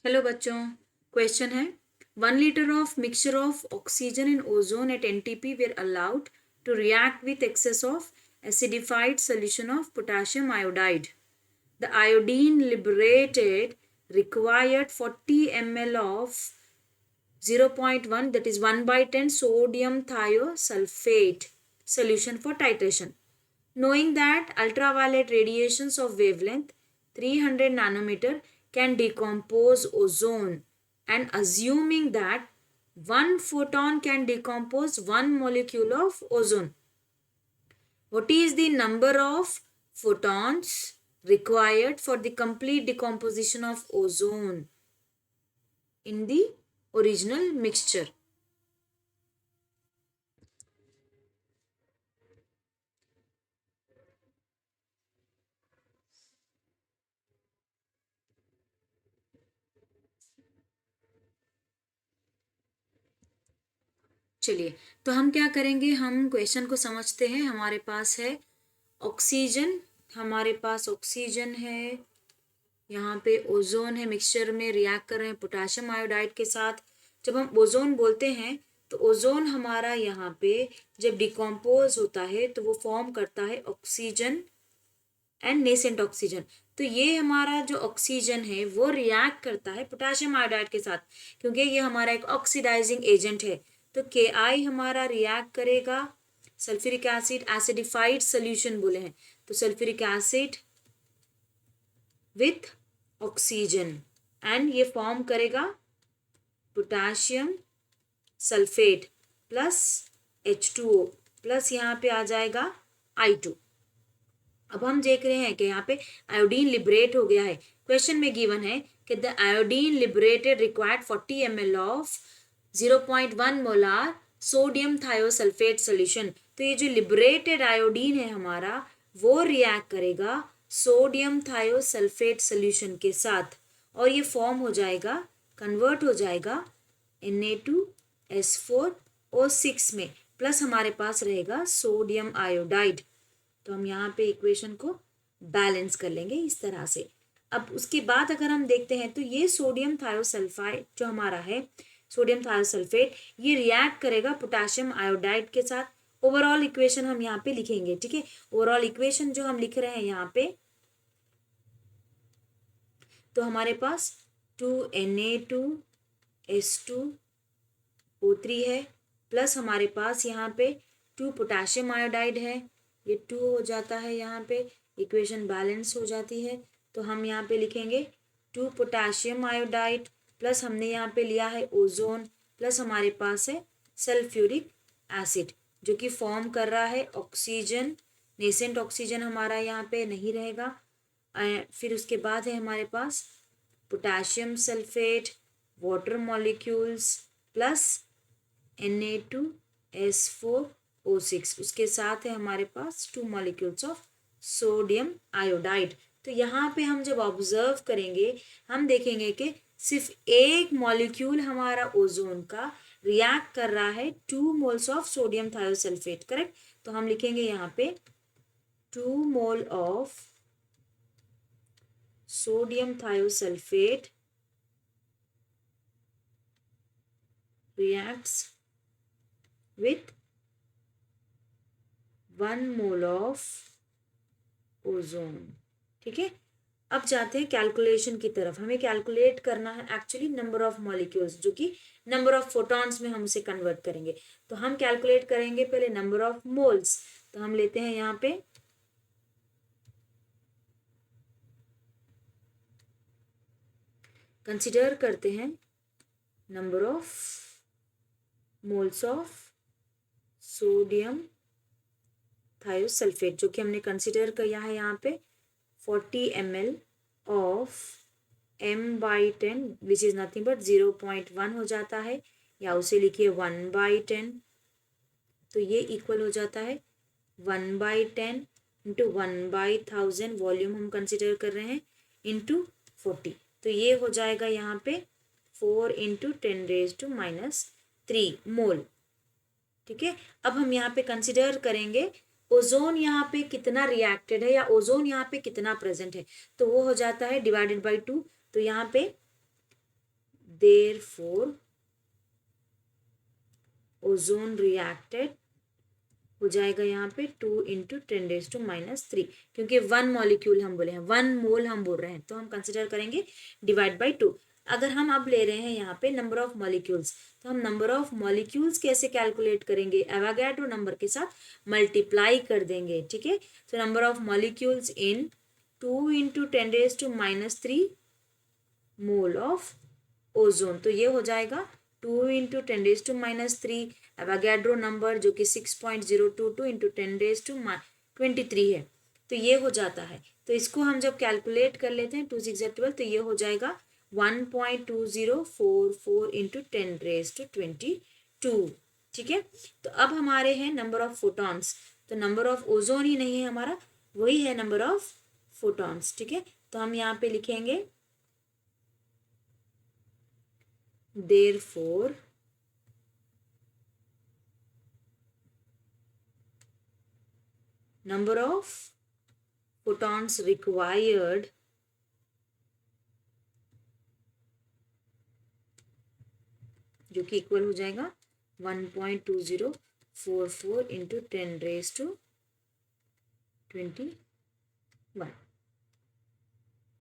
Hello बच्चों, question है 1 litre of mixture of oxygen and ozone at NTP were allowed to react with excess of acidified solution of potassium iodide. The iodine liberated required 40 ml of 0.1, that is 1 by 10 sodium thiosulfate solution for titration. Knowing that ultraviolet radiations of wavelength 300 nanometer can decompose ozone, and assuming that one photon can decompose one molecule of ozone, what is the number of photons required for the complete decomposition of ozone in the original mixture? चलिए, तो हम क्या करेंगे, हम question को समझते हैं. हमारे पास है ऑक्सीजन, हमारे पास ऑक्सीजन है, यहाँ पे ओजोन है, मिक्सचर में रिएक्ट कर रहे हैं पोटेशियम आयोडाइड के साथ. जब हम ओजोन बोलते हैं तो ओजोन हमारा यहाँ पे जब डिकम्पोज होता है तो वो फॉर्म करता है ऑक्सीजन एंड नेसेंट ऑक्सीजन. तो ये हमारा जो ऑक्सीजन है वो रिएक्ट करता है पोटेशियम आयोडाइड के साथ, क्योंकि ये हमारा एक ऑक्सीडाइजिंग एजेंट है. तो Ki हमारा रिएक्ट करेगा सल्फ्यूरिक एसिड एसिडिफाइड सोल्यूशन बोले हैं, तो sulphuric acid with oxygen and ये फॉर्म करेगा potassium sulphate plus H2O plus यहाँ पे आ जाएगा I2. अब हम देख रहे हैं कि यहाँ पे आयोडीन लिबरेट हो गया है. क्वेश्चन में गिवन है कि the iodine liberated required 40 ml of 0.1 molar sodium thiosulphate solution. तो ये जो लिबरेटेड आयोडीन है हमारा वो रिएक्ट करेगा सोडियम थायोसल्फेट सोल्यूशन के साथ और ये फॉर्म हो जाएगा, कन्वर्ट हो जाएगा Na2S4O6 में, प्लस हमारे पास रहेगा सोडियम आयोडाइड. तो हम यहाँ पे इक्वेशन को बैलेंस कर लेंगे इस तरह से. अब उसके बाद अगर हम देखते हैं तो ये सोडियम थायोसल्फाइड जो हमारा है, सोडियम थायोसल्फेट, ये रिएक्ट करेगा पोटेशियम आयोडाइड के साथ. ओवरऑल इक्वेशन हम यहाँ पे लिखेंगे, ठीक है. ओवरऑल इक्वेशन जो हम लिख रहे हैं यहाँ पे, तो हमारे पास 2Na2S2O3 है, प्लस हमारे पास यहाँ पे 2 पोटेशियम आयोडाइड है, ये 2 हो जाता है, यहाँ पे इक्वेशन बैलेंस हो जाती है. तो हम यहाँ पे लिखेंगे 2 पोटेशियम आयोडाइड प्लस हमने यहाँ पे लिया है ओजोन, प्लस हमारे पास है सल्फ्यूरिक एसिड जो कि फॉर्म कर रहा है ऑक्सीजन. नेसेंट ऑक्सीजन हमारा यहाँ पे नहीं रहेगा. फिर उसके बाद है हमारे पास potassium sulphate, water molecules plus Na2S4O6, उसके साथ है हमारे पास 2 मॉलिक्यूल्स ऑफ सोडियम आयोडाइड. तो यहाँ पे हम जब ऑब्जर्व करेंगे हम देखेंगे कि सिर्फ एक मॉलिक्यूल हमारा ओजोन का रिएक्ट कर रहा है 2 moles of sodium thiosulphate, correct. तो हम लिखेंगे यहाँ पे 2 mole of sodium thiosulphate reacts with 1 mole of ozone, ठीक है. अब जाते हैं कैलकुलेशन की तरफ. हमें कैलकुलेट करना है एक्चुअली नंबर ऑफ मॉलिक्यूल्स जो कि नंबर ऑफ फोटॉन्स में हम उसे कन्वर्ट करेंगे. तो हम कैलकुलेट करेंगे पहले नंबर ऑफ मोल्स. तो हम लेते हैं यहाँ पे कंसिडर करते हैं number of moles of sodium thiosulphate जो कि हमने कंसिडर किया है यहाँ पे 40 ml of m/10 which is nothing but 0.1 हो जाता है, या उसे लिखिए 1/10. तो ये इक्वल हो जाता है 1/10 इंटू 1/1000, वॉल्यूम हम कंसिडर कर रहे हैं, इंटू 40. तो ये हो जाएगा यहाँ पे 4 इंटू 10⁻³ मोल, ठीक है. अब हम यहाँ पे कंसिडर करेंगे ओजोन यहाँ पे कितना रिएक्टेड है या ओजोन यहाँ पे कितना प्रेजेंट है. तो वो हो जाता है डिवाइडेड बाई 2. तो यहाँ पे देयरफॉर ओजोन रिएक्टेड हो जाएगा यहाँ पे 2 इंटू 10⁻⁻3, क्योंकि 1 मॉलिक्यूल हम बोले हैं, 1 मोल हम बोल रहे हैं, तो हम कंसिडर करेंगे डिवाइड बाई 2। अगर हम अब ले रहे हैं यहाँ पे नंबर ऑफ मॉलिक्यूल्स, तो हम नंबर ऑफ मॉलिक्यूल्स कैसे कैलकुलेट करेंगे, एवोगाड्रो नंबर के साथ मल्टीप्लाई कर देंगे, ठीक है। तो number of molecules in 2 into 10⁻³ mole of ozone, तो ये हो जाएगा 2 इंटू 10⁻³ एवोगाड्रो नंबर जो कि 6.022 इंटू 10⁻23 है, तो ये हो जाता है। तो इसको हम जब कैलकुलेट कर लेते हैं 2 6 12, तो ये हो जाएगा 1.2044 इंटू 10⁻22, ठीक है। तो अब हमारे हैं नंबर ऑफ फोटॉन्स, तो नंबर ऑफ ओजोन ही नहीं है हमारा, वही है नंबर ऑफ फोटॉन्स, ठीक है। तो हम यहाँ पे लिखेंगे therefore number of photons required जो कि इक्वल हो जाएगा 1.2044 इंटू 10⁻21।